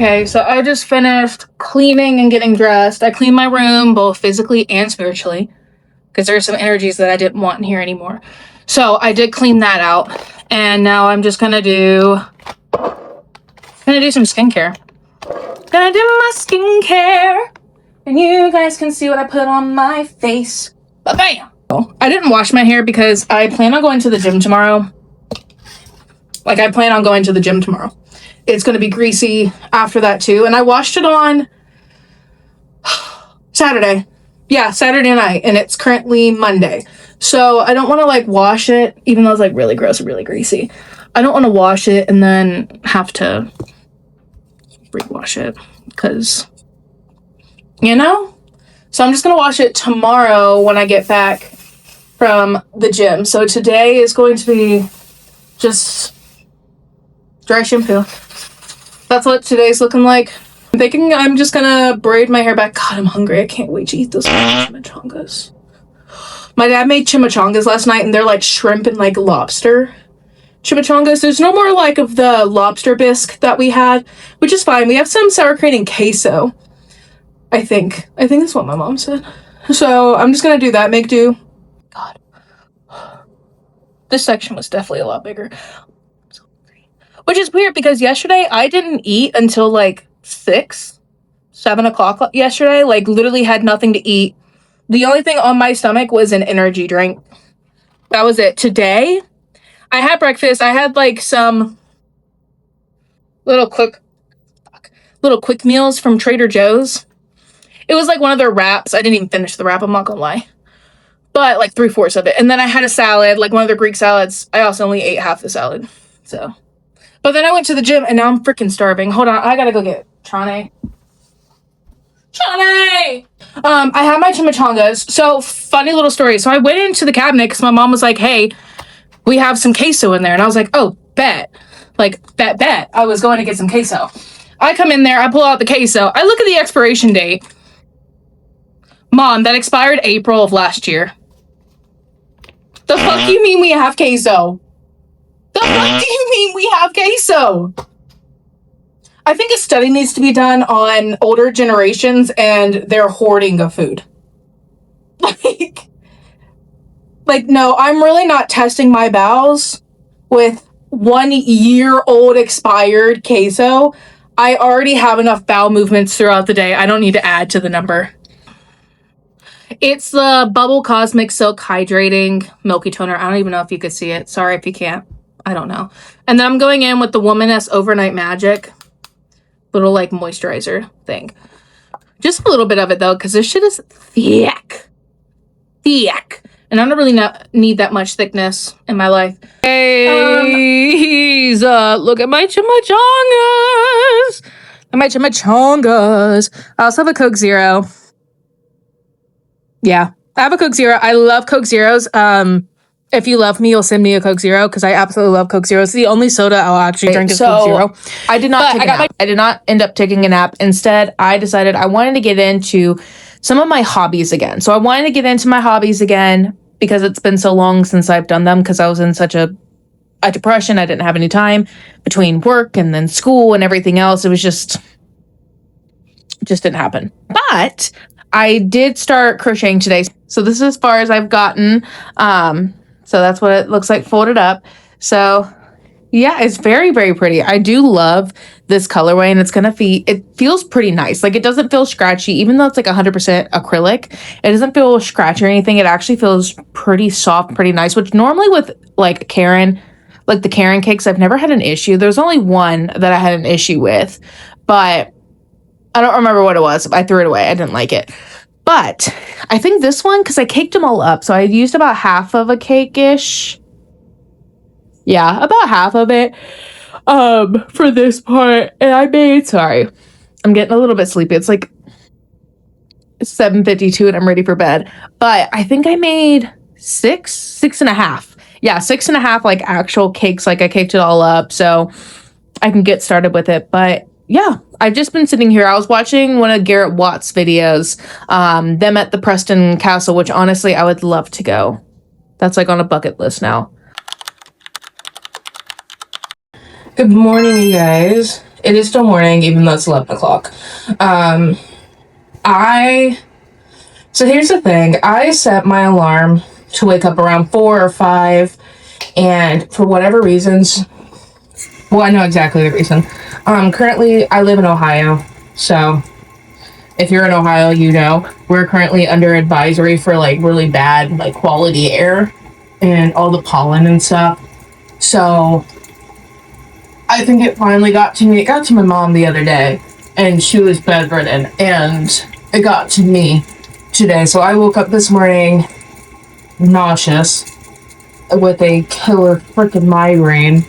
Okay, so I just finished cleaning and getting dressed. I cleaned my room both physically and spiritually because there's some energies that I didn't want in here anymore. So I did clean that out, and now I'm just gonna do some skincare. Gonna do my skincare, and you guys can see what I put on my face. Bam! I didn't wash my hair because I plan on going to the gym tomorrow. It's going to be greasy after that too. And I washed it on Saturday. Yeah, Saturday night. And it's currently Monday. So I don't want to like wash it, even though it's like really gross and really greasy. I don't want to wash it and then have to rewash it because, you know? So I'm just going to wash it tomorrow when I get back from the gym. So today is going to be just dry shampoo. That's what today's looking like. I'm thinking I'm just gonna braid my hair back. God, I'm hungry. I can't wait to eat those chimichangas. My dad made chimichangas last night, and they're like shrimp and like lobster chimichangas. There's no more like of the lobster bisque that we had, which is fine. We have some sour cream and queso. I think that's what my mom said. So I'm just gonna do that. Make do. God. This section was definitely a lot bigger. Which is weird because yesterday I didn't eat until like 7 o'clock yesterday. Like literally had nothing to eat. The only thing on my stomach was an energy drink. That was it. Today I had breakfast. I had like some little quick meals from Trader Joe's. It was like one of their wraps. I didn't even finish the wrap, I'm not gonna lie. But like 3/4 of it. And then I had a salad, like one of their Greek salads. I also only ate half the salad. So, but then I went to the gym and now I'm freaking starving. Hold on, I gotta go get Chane. I had my chimichangas. So, funny little story. So I went into the cabinet because my mom was like, hey, we have some queso in there. And I was like, oh, bet. Like, bet. I was going to get some queso. I come in there, I pull out the queso. I look at the expiration date. Mom, that expired April of last year. The fuck do you mean we have queso? The fuck do you mean we have queso? I think a study needs to be done on older generations and their hoarding of food. Like, no, I'm really not testing my bowels with 1-year-old expired queso. I already have enough bowel movements throughout the day. I don't need to add to the number. It's the Bubble Cosmic Silk Hydrating Milky Toner. I don't even know if you could see it. Sorry if you can't. I don't know. And then I'm going in with the Womaness Overnight Magic little like moisturizer thing. Just a little bit of it though, because this shit is thick. And I don't really need that much thickness in my life. Hey, look at my chimichangas. I also have a Coke Zero. Yeah, I have a Coke Zero. I love Coke Zeros. If you love me, you'll send me a Coke Zero because I absolutely love Coke Zero. It's the only soda I'll actually drink is Coke Zero. I did not take a nap. I did not end up taking a nap. Instead, I decided I wanted to get into some of my hobbies again. So I wanted to get into my hobbies again because it's been so long since I've done them because I was in such a depression. I didn't have any time between work and then school and everything else. It was just didn't happen. But I did start crocheting today. So this is as far as I've gotten. So that's what it looks like folded up. So yeah, it's very, very pretty. I do love this colorway and it feels pretty nice. Like it doesn't feel scratchy, even though it's like 100% acrylic. It doesn't feel scratchy or anything. It actually feels pretty soft, pretty nice, which normally with like the Karen cakes, I've never had an issue. There's only one that I had an issue with, but I don't remember what it was. I threw it away. I didn't like it. But I think this one, because I caked them all up, so I used about half of a cake-ish. Yeah, about half of it for this part. And I'm getting a little bit sleepy. It's like 7:52 and I'm ready for bed. But I think I made 6.5. Yeah, 6.5 like actual cakes. Like I caked it all up so I can get started with it. But yeah, I've just been sitting here. I was watching one of Garrett Watt's videos, them at the Preston Castle, which honestly I would love to go. That's like on a bucket list now. Good morning, you guys. It is still morning, even though it's 11 o'clock. So here's the thing. I set my alarm to wake up around 4 or 5, and for whatever reasons, well, I know exactly the reason. Currently, I live in Ohio, so if you're in Ohio, you know, we're currently under advisory for, like, really bad, like, quality air and all the pollen and stuff. So I think it finally got to me. It got to my mom the other day, and she was bedridden, and it got to me today. So I woke up this morning nauseous with a killer freaking migraine.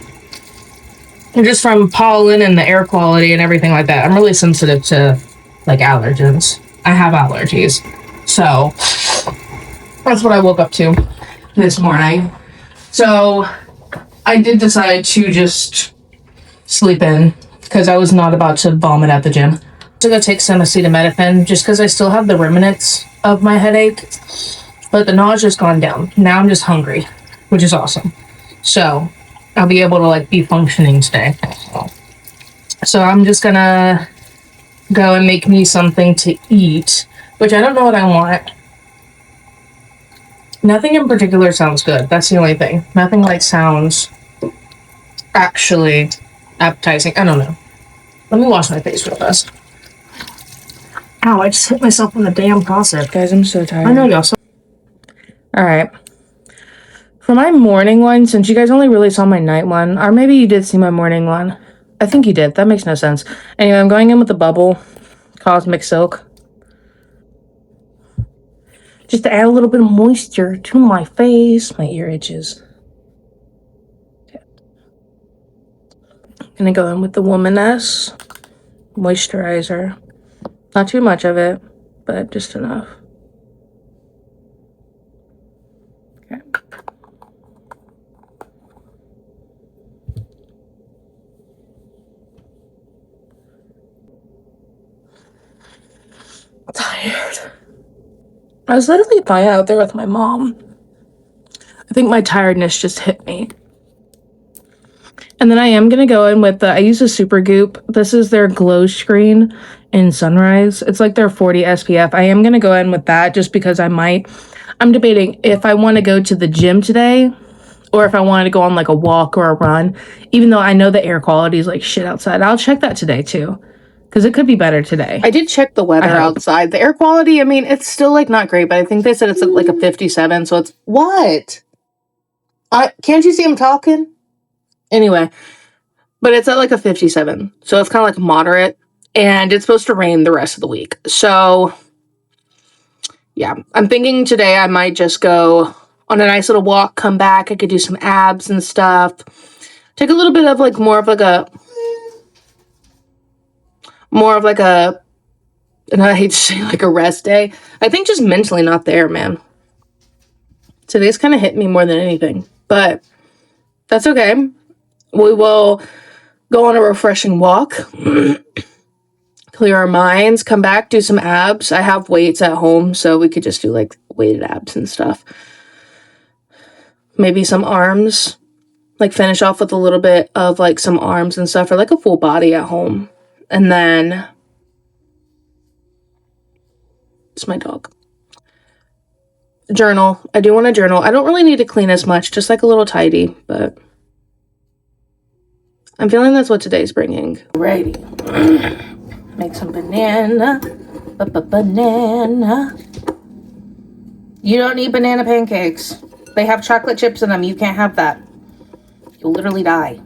And just from pollen and the air quality and everything like that. I'm really sensitive to, like, allergens. I have allergies. So that's what I woke up to this morning. So I did decide to just sleep in because I was not about to vomit at the gym. To go take some acetaminophen just because I still have the remnants of my headache, but the nausea's gone down. Now I'm just hungry, which is awesome. So I'll be able to, like, be functioning today. So I'm just gonna go and make me something to eat, which I don't know what I want. Nothing in particular sounds good. That's the only thing. Nothing, like, sounds actually appetizing. I don't know. Let me wash my face real fast. Ow, I just hit myself on the damn faucet. Guys, I'm so tired. I know y'all. Alright. For my morning one, since you guys only really saw my night one, or maybe you did see my morning one. I think you did. That makes no sense. Anyway, I'm going in with the Bubble Cosmic Silk. Just to add a little bit of moisture to my face. My ear itches. Okay. Gonna go in with the Womaness moisturizer. Not too much of it, but just enough. Okay. I'm tired. I was literally flying out there with my mom. I think my tiredness just hit me. And then I am going to go in with I use a Super Goop. This is their Glow Screen in Sunrise. It's like their 40 SPF. I am going to go in with that just because I'm debating if I want to go to the gym today or if I wanted to go on, like, a walk or a run, even though I know the air quality is like shit outside. I'll check that today too, because it could be better today. I did check the weather outside. The air quality, I mean, it's still, like, not great, but I think they said it's like a 57, so it's... What? Can't you see I'm talking? Anyway, but it's at, like, a 57, so it's kind of, like, moderate, and it's supposed to rain the rest of the week. So, yeah, I'm thinking today I might just go on a nice little walk, come back, I could do some abs and stuff, take a little bit of, like, more of like a, and I hate to say, like, a rest day. I think just mentally not there, man. Today's kind of hit me more than anything, but that's okay. We will go on a refreshing walk, clear our minds, come back, do some abs. I have weights at home, so we could just do, like, weighted abs and stuff. Maybe some arms, like, finish off with a little bit of, like, some arms and stuff, or, like, a full body at home. And then, it's my dog. Journal. I do want to journal. I don't really need to clean as much, just, like, a little tidy, but I'm feeling that's what today's bringing. Ready. Make some banana. Banana. You don't need banana pancakes. They have chocolate chips in them. You can't have that. You'll literally die.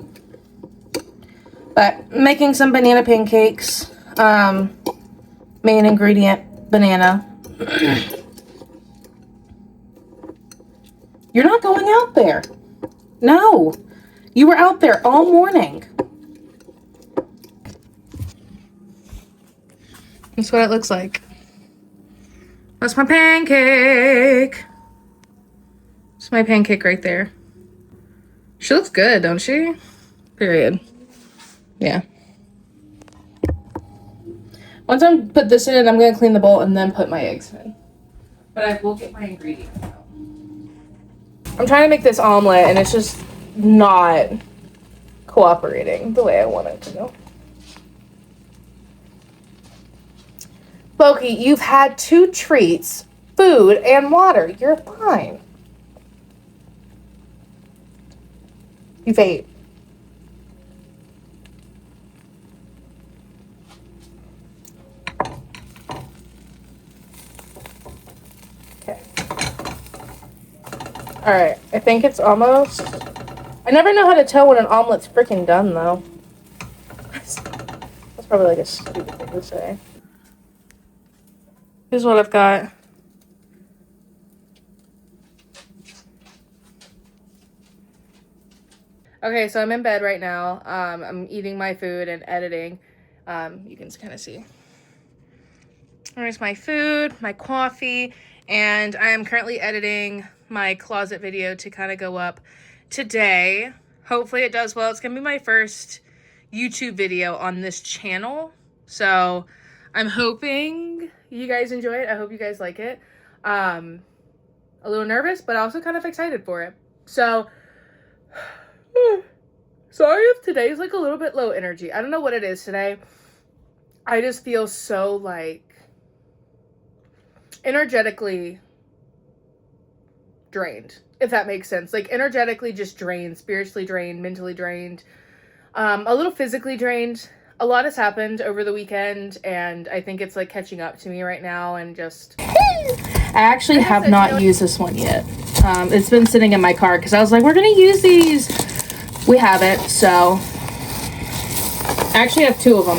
But making some banana pancakes. Main ingredient, banana. You're not going out there. No. You were out there all morning. That's what it looks like. That's my pancake. That's my pancake right there. She looks good, don't she? Period. Yeah. Once I put this in, I'm going to clean the bowl and then put my eggs in. But I will get my ingredients out. I'm trying to make this omelet, and it's just not cooperating the way I want it to go. Loki, you've had 2 treats, food, and water. You're fine. You've ate. Okay. Alright, I think it's almost... I never know how to tell when an omelet's freaking done, though. That's probably like a stupid thing to say. Here's what I've got. Okay, so I'm in bed right now. I'm eating my food and editing. You can kind of see. There's my food, my coffee, and I am currently editing my closet video to kind of go up today. Hopefully it does well. It's going to be my first YouTube video on this channel. So I'm hoping you guys enjoy it. I hope you guys like it. A little nervous, but also kind of excited for it. So... sorry if today's like a little bit low energy. I don't know what it is today. I just feel so like energetically drained, if that makes sense. Like energetically just drained, spiritually drained, mentally drained, a little physically drained. A lot has happened over the weekend and I think it's like catching up to me right now and just... I actually have not used this one yet. It's been sitting in my car because I was like, we're gonna use these. We haven't, so I actually have 2 of them.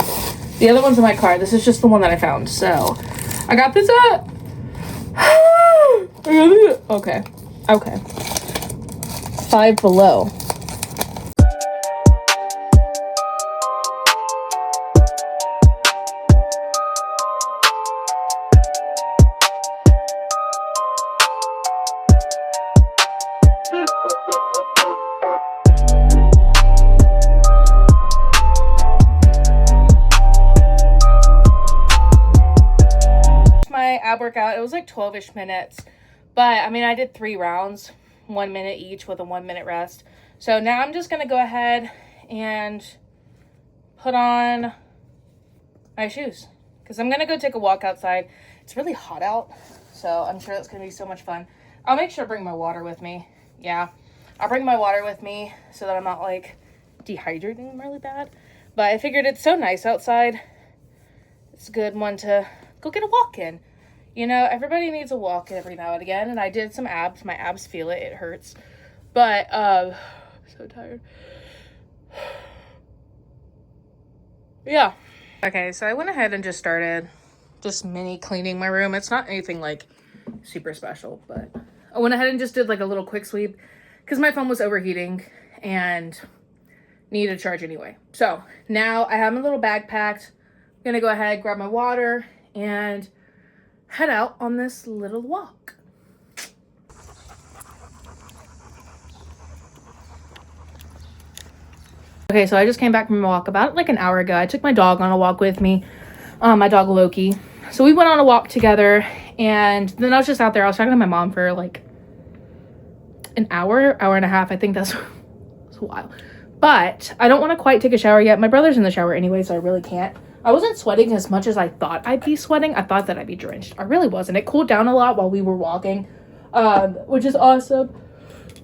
The other one's in my car. This is just the one that I found. So I got this at okay. 5 Below. Ab workout. It was like 12-ish minutes, but I mean I did 3 rounds, 1 minute each with a 1 minute rest. So now I'm just gonna go ahead and put on my shoes because I'm gonna go take a walk outside. It's really hot out, so I'm sure that's gonna be so much fun. I'll make sure to bring my water with me. Yeah, I'll bring my water with me so that I'm not like dehydrating really bad, but I figured it's so nice outside. It's a good one to go get a walk in. You know, everybody needs a walk every now and again, and I did some abs. My abs feel it. It hurts. But, so tired. Yeah. Okay, so I went ahead and just started just mini cleaning my room. It's not anything, like, super special, but I went ahead and just did, like, a little quick sweep because my phone was overheating and needed a charge anyway. So, now I have my little bag packed. I'm gonna go ahead, grab my water, and head out on this little walk. Okay, so I just came back from a walk about like an hour ago. I took my dog on a walk with me, my dog Loki. So we went on a walk together, and then I was just out there. I was talking to my mom for like an hour and a half. I think that's a while. But I don't want to quite take a shower yet. My brother's in the shower anyway, so I really can't. I wasn't sweating as much as I thought I'd be sweating. I thought that I'd be drenched. I really wasn't. It cooled down a lot while we were walking, which is awesome.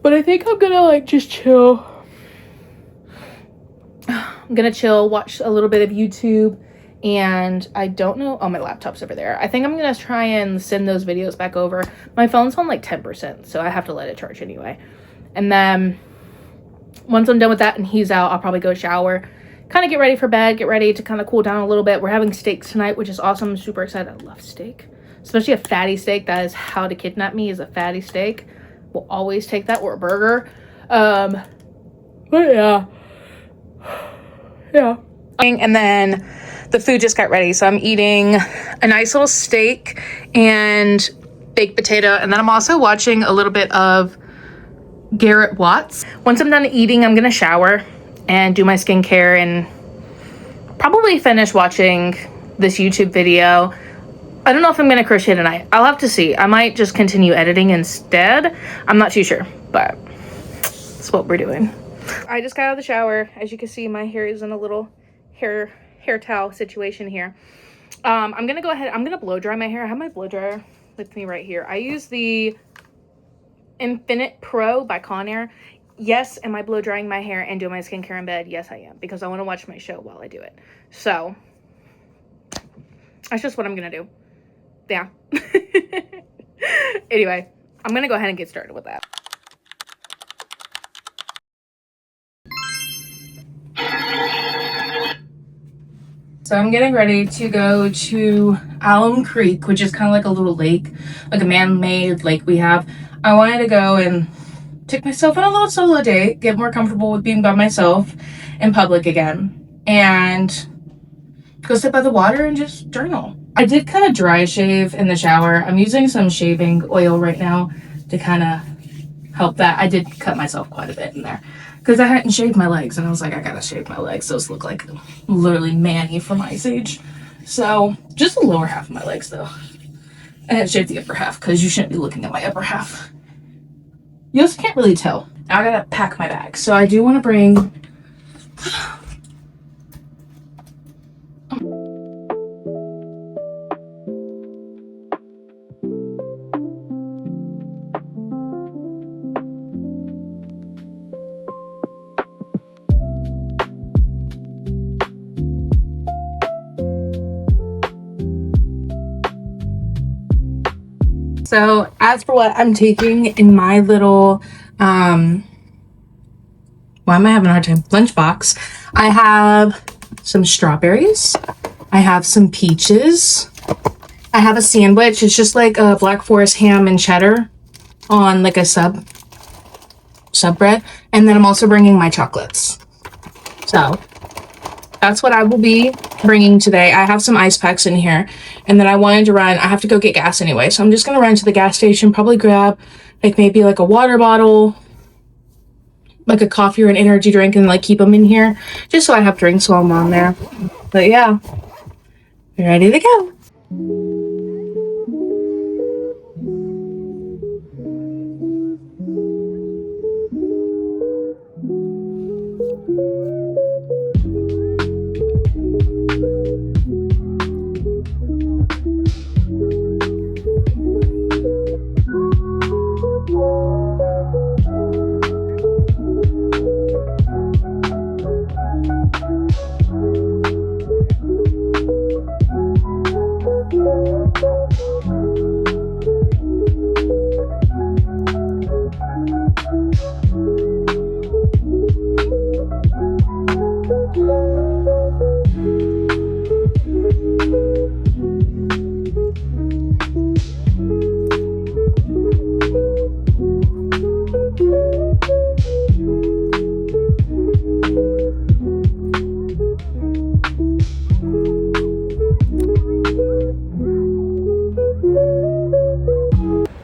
But I think I'm gonna like just chill. I'm gonna chill, watch a little bit of YouTube, and I don't know. Oh, my laptop's over there. I think I'm gonna try and send those videos back over. My phone's on like 10%, so I have to let it charge anyway. And then once I'm done with that and he's out, I'll probably go shower, kind of get ready for bed, get ready to kind of cool down a little bit. We're having steak tonight, which is awesome. I'm super excited. I love steak, especially a fatty steak. That is how to kidnap me, is a fatty steak. We'll always take that, or a burger. But yeah. And then the food just got ready. So I'm eating a nice little steak and baked potato. And then I'm also watching a little bit of Garrett Watts. Once I'm done eating, I'm going to shower and do my skincare and probably finish watching this YouTube video. I don't know if I'm going to crochet tonight. I'll have to see. I might just continue editing instead. I'm not too sure, but that's what we're doing. I just got out of the shower. As you can see, my hair is in a little hair towel situation here. I'm gonna go ahead, I'm gonna blow dry my hair. I have my blow dryer with me right here. I use the Infinite Pro by Conair. Yes, am I blow drying my hair and doing my skincare in bed? Yes, I am, because I want to watch my show while I do it. So that's just what I'm gonna do. Yeah. Anyway, I'm gonna go ahead and get started with that. So I'm getting ready to go to Alum Creek, which is kind of like a little lake, like a man-made lake we have. I wanted to go and take myself on a little solo date, get more comfortable with being by myself in public again, and go sit by the water and just journal. I did kind of dry shave in the shower. I'm using some shaving oil right now to kind of help that. I did cut myself quite a bit in there because I hadn't shaved my legs, and I was like, I gotta shave my legs. Those look like literally manny for my age. So just the lower half of my legs though. I didn't shave the upper half because you shouldn't be looking at my upper half. You also can't really tell. Now I gotta pack my bag. So I do want to bring So as for what I'm taking in my little, why am I having a hard time? Lunchbox. I have some strawberries. I have some peaches. I have a sandwich. It's just like a Black Forest ham and cheddar on like a sub bread. And then I'm also bringing my chocolates. So that's what I will be bringing today. I have some ice packs in here, and then I wanted to run. I have to go get gas anyway, so I'm just gonna run to the gas station, probably grab like maybe like a water bottle, like a coffee or an energy drink, and like keep them in here just so I have drinks while I'm on there. But yeah, ready to go.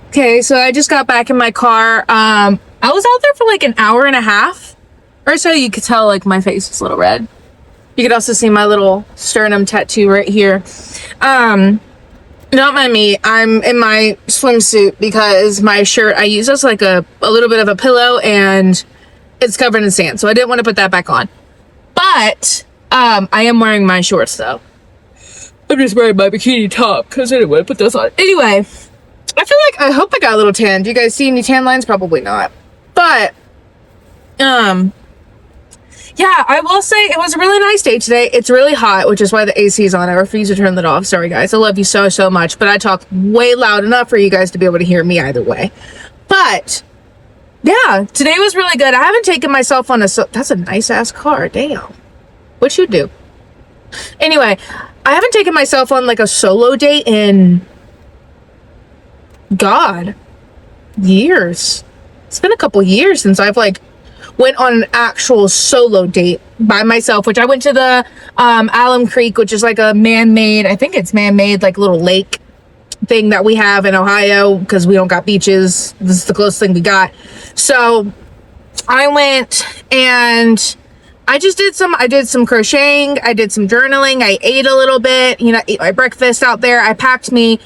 Okay, so I just got back in my car. I was out there for like an hour and a half or so. You could tell like my face was a little red. You could also see my little sternum tattoo right here. Don't mind me. I'm in my swimsuit because my shirt I use as like a little bit of a pillow, and it's covered in sand, so I didn't want to put that back on. But I am wearing my shorts though. I'm just wearing my bikini top because I didn't want to put those on. Anyway, I feel like, I hope I got a little tan. Do you guys see any tan lines? Probably not. But, yeah, I will say it was a really nice day today. It's really hot, which is why the AC is on. I refuse to turn that off. Sorry, guys. I love you so, so much. But I talk way loud enough for you guys to be able to hear me either way. But, yeah, today was really good. I haven't taken myself on that's a nice-ass car. Damn. What you do? Anyway, I haven't taken myself on, like, a solo date in... God, years. It's been a couple years since I've like went on an actual solo date by myself, which I went to the Alum Creek, which is like a man-made, I think it's man-made like little lake thing that we have in Ohio because we don't got beaches. This is the closest thing we got. So I went and I did some crocheting, I did some journaling, I ate a little bit, you know, ate my breakfast out there. I packed me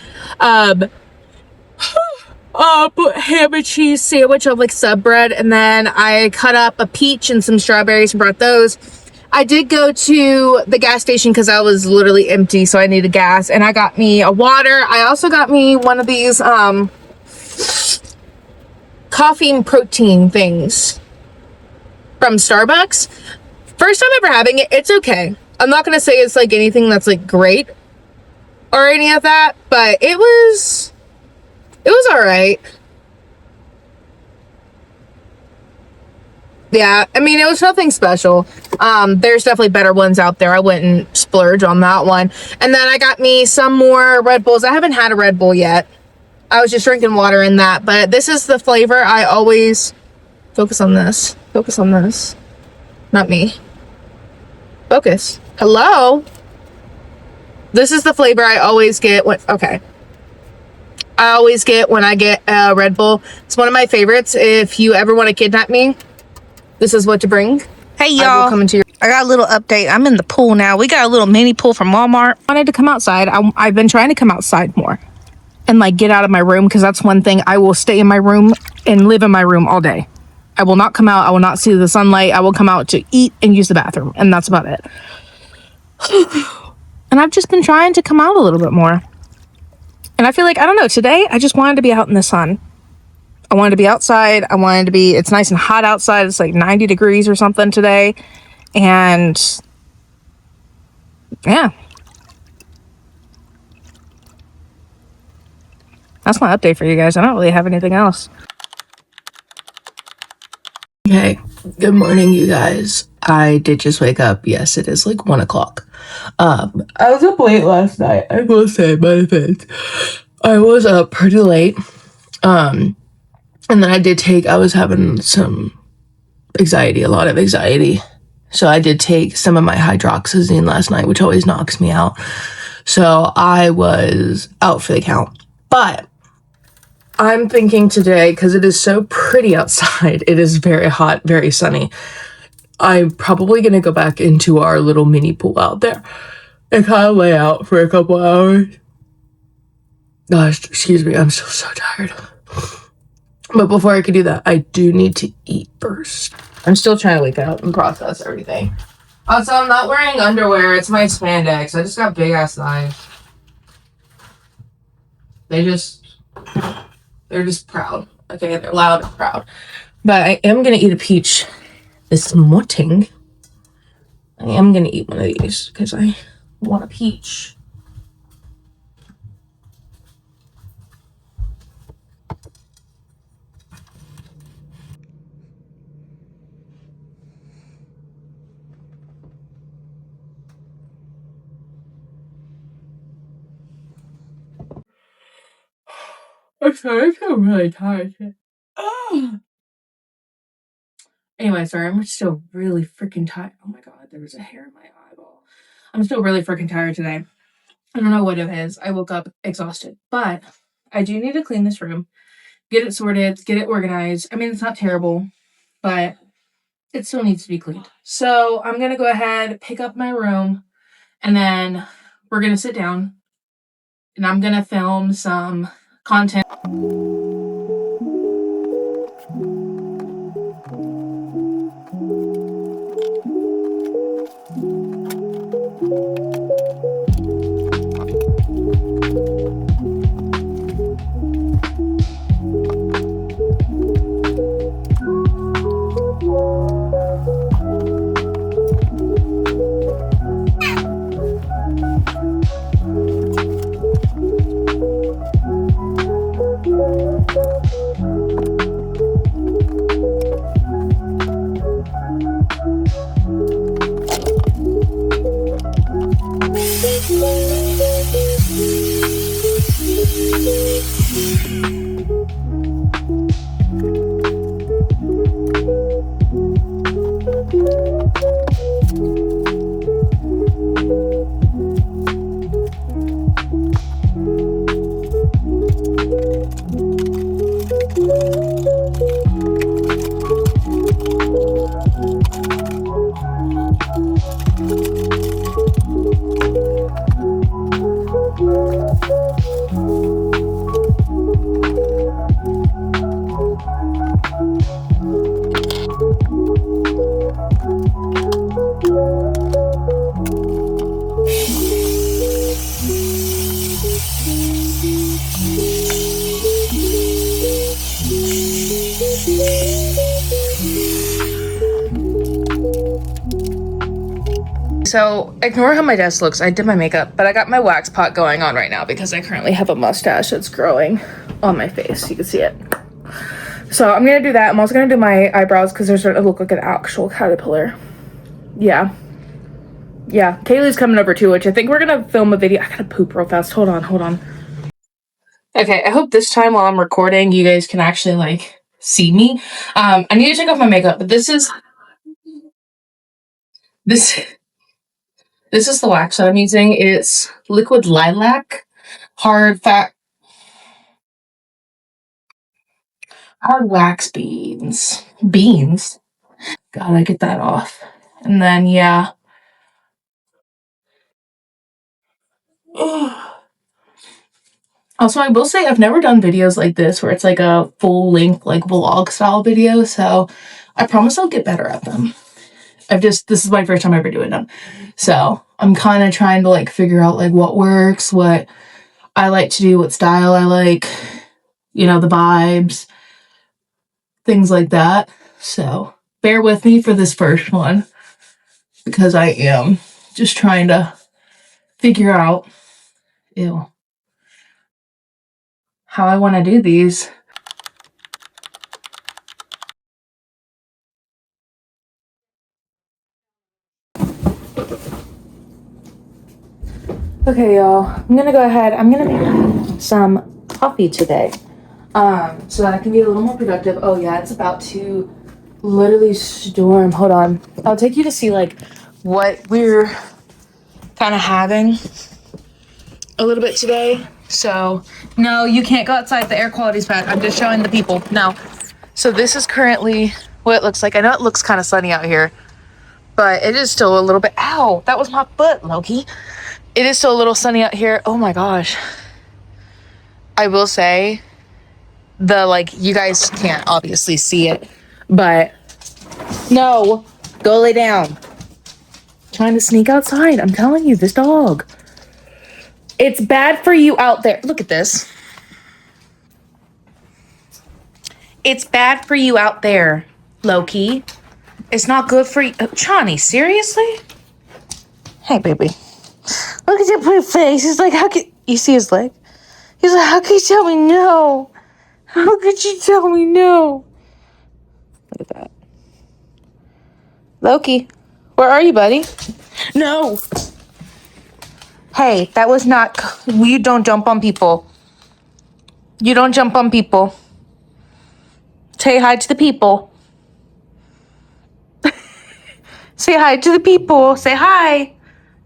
ham and cheese sandwich of like sub bread, and then I cut up a peach and some strawberries and brought those. I did go to the gas station because I was literally empty, so I needed gas, and I got me a water. I also got me one of these coffee and protein things from Starbucks. First time ever having it. It's okay. I'm not gonna say it's like anything that's like great or any of that, but it was all right. Yeah, I mean, it was nothing special. There's definitely better ones out there. I wouldn't splurge on that one. And then I got me some more Red Bulls. I haven't had a Red Bull yet. I was just drinking water in that, but this is the flavor I always focus on this. Focus on this. Not me. Focus. Hello? This is the flavor I always get when, okay. I always get when I get a Red Bull. It's one of my favorites. If you ever want to kidnap me, this is what to bring. Hey y'all, I got a little update. I'm in the pool now. We got a little mini pool from Walmart. I wanted to come outside. I've been trying to come outside more and like get out of my room, because that's one thing. I will stay in my room and live in my room all day. I will not come out. I will not see the sunlight. I will come out to eat and use the bathroom, and that's about it. And I've just been trying to come out a little bit more. And I feel like, I don't know, today I just wanted to be out in the sun. I wanted to be outside. I wanted to be, it's nice and hot outside. It's like 90 degrees or something today. And yeah. That's my update for you guys. I don't really have anything else. Hey, good morning, you guys. I did just wake up. Yes, it is like 1 o'clock. I was up late last night. I will say my defense. I was up pretty late. And then I was having some anxiety, a lot of anxiety. So I did take some of my hydroxyzine last night, which always knocks me out. So I was out for the count. But I'm thinking today, because it is so pretty outside, it is very hot, very sunny, I'm probably going to go back into our little mini pool out there and kind of lay out for a couple hours. Gosh, excuse me, I'm still so tired. But before I can do that, I do need to eat first. I'm still trying to wake up and process everything. Also, I'm not wearing underwear. It's my spandex. I just got big ass thighs. They're just proud. Okay, they're loud and proud. But I am gonna eat a peach this morning. I am gonna eat one of these because I want a peach. I'm sorry, I feel really tired. Oh. Anyway, sorry, I'm still really freaking tired. Oh my god, there was a hair in my eyeball. I'm still really freaking tired today. I don't know what it is. I woke up exhausted, but I do need to clean this room, get it sorted, get it organized. I mean, it's not terrible, but it still needs to be cleaned. So I'm going to go ahead, pick up my room, and then we're going to sit down, and I'm going to film some content. so ignore how my desk looks. I did my makeup, but I got my wax pot going on right now because I currently have a mustache that's growing on my face. You can see it. So I'm gonna do that. I'm also gonna do my eyebrows because they're starting to look like an actual caterpillar. Yeah. Yeah, Kaylee's coming over too, which I think we're gonna film a video. I gotta poop real fast. Hold on. Okay, I hope this time while I'm recording, you guys can actually, like, see me. I need to take off my makeup, but this is the wax that I'm using. It's liquid lilac, hard wax beans. Gotta get that off. And then, yeah. Also, I will say I've never done videos like this where it's like a full-length, like, vlog style video, so I promise I'll get better at them. This is my first time ever doing them. So I'm kind of trying to, like, figure out, like, what works, what I like to do, what style I like, you know, the vibes, things like that. So bear with me for this first one because I am just trying to figure out, how I want to do these. Okay, y'all, I'm gonna go ahead. I'm gonna make some coffee today, so that I can be a little more productive. Oh yeah, it's about to literally storm. Hold on, I'll take you to see like what we're kind of having a little bit today. So no, you can't go outside. The air quality's bad. I'm just showing the people. No. So this is currently what it looks like. I know it looks kind of sunny out here, but it is still a little bit. Ow, that was my foot, Loki. It is still a little sunny out here. Oh my gosh. I will say you guys can't obviously see it, but no, go lay down. Trying to sneak outside. I'm telling you, this dog. It's bad for you out there. Look at this. It's bad for you out there, Loki. It's not good for you. Chani, seriously? Hey, baby. Look at your pretty face. He's like, how could you see his leg? He's like, how could you tell me no? How could you tell me no? Look at that. Loki, where are you, buddy? No. Hey, that was not. You don't jump on people. You don't jump on people. Say hi to the people. Say hi to the people. Say hi.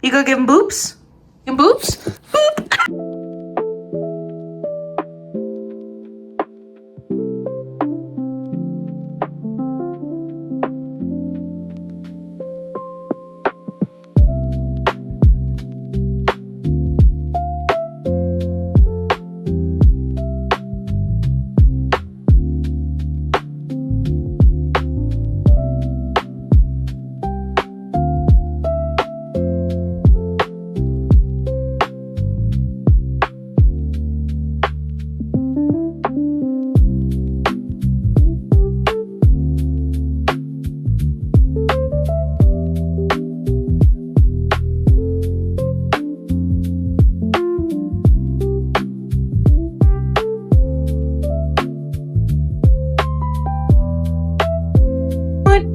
You go give them boops? Give them boops? Boop.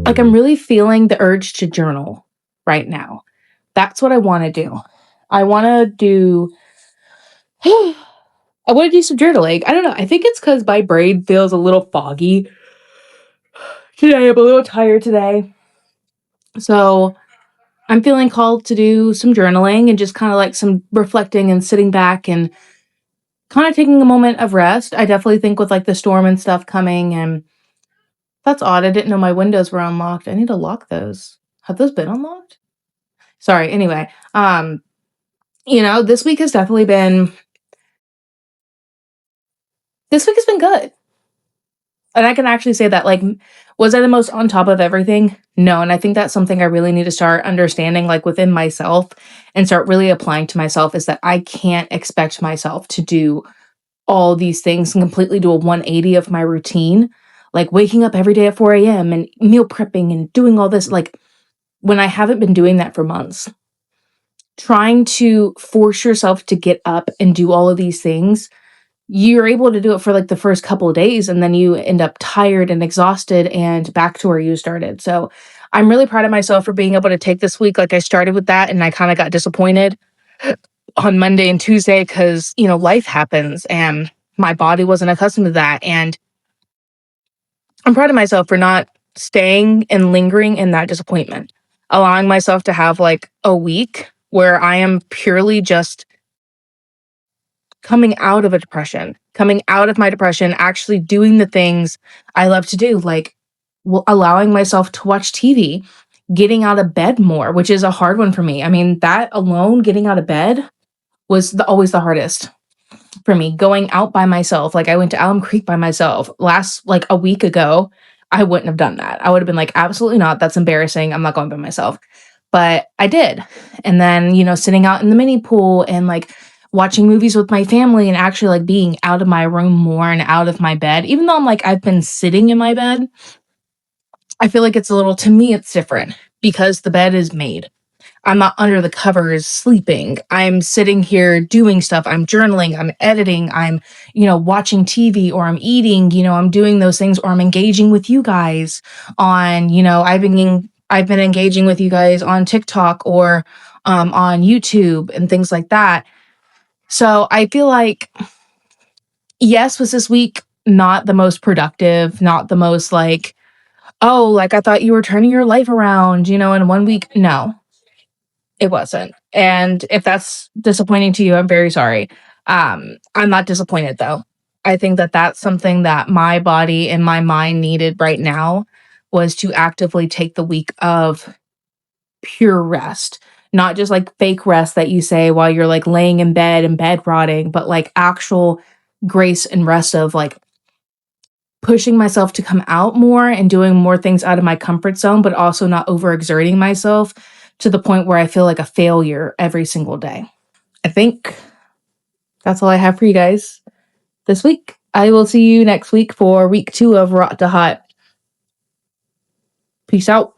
Like, I'm really feeling the urge to journal right now. That's what I want to do. I want to do some journaling. I don't know. I think it's because my brain feels a little foggy today. I'm a little tired today. So I'm feeling called to do some journaling and just kind of like some reflecting and sitting back and kind of taking a moment of rest. I definitely think with like the storm and stuff coming, and that's odd. I didn't know my windows were unlocked. I need to lock those. Have those been unlocked? Sorry. Anyway, this week has definitely been good. And I can actually say that, like, was I the most on top of everything? No. And I think that's something I really need to start understanding, like, within myself and start really applying to myself, is that I can't expect myself to do all these things and completely do a 180 of my routine. Like waking up every day at 4 a.m. and meal prepping and doing all this, like, when I haven't been doing that for months. trying to force yourself to get up and do all of these things, you're able to do it for like the first couple of days, and then you end up tired and exhausted and back to where you started. So I'm really proud of myself for being able to take this week. Like, I started with that and I kind of got disappointed on Monday and Tuesday because, life happens and my body wasn't accustomed to that. And I'm proud of myself for not staying and lingering in that disappointment, allowing myself to have like a week where I am purely just coming out of my depression, actually doing the things I love to do, like allowing myself to watch TV, getting out of bed more, which is a hard one for me. I mean, that alone, getting out of bed was always the hardest for me. Going out by myself, like I went to Alum Creek by myself like a week ago. I wouldn't have done that. I would have been like, absolutely not. That's embarrassing. I'm not going by myself. But I did. And then, sitting out in the mini pool and like watching movies with my family and actually like being out of my room more and out of my bed, even though I've been sitting in my bed, I feel like to me, it's different because the bed is made. I'm not under the covers sleeping. I'm sitting here doing stuff. I'm journaling. I'm editing. I'm, watching TV, or I'm eating, I'm doing those things, or I'm engaging with you guys on, I've been engaging with you guys on TikTok or on YouTube and things like that. So I feel like, yes, was this week not the most productive, not the most like, oh, like I thought you were turning your life around, in 1 week. No, it wasn't. And if that's disappointing to you, I'm very sorry. I'm not disappointed though. I think that that's something that my body and my mind needed right now, was to actively take the week of pure rest, not just like fake rest that you say while you're like laying in bed and bed rotting, but like actual grace and rest of like pushing myself to come out more and doing more things out of my comfort zone, but also not overexerting myself to the point where I feel like a failure every single day. I think that's all I have for you guys this week. I will see you next week for week 2 of Rot to Hot. Peace out.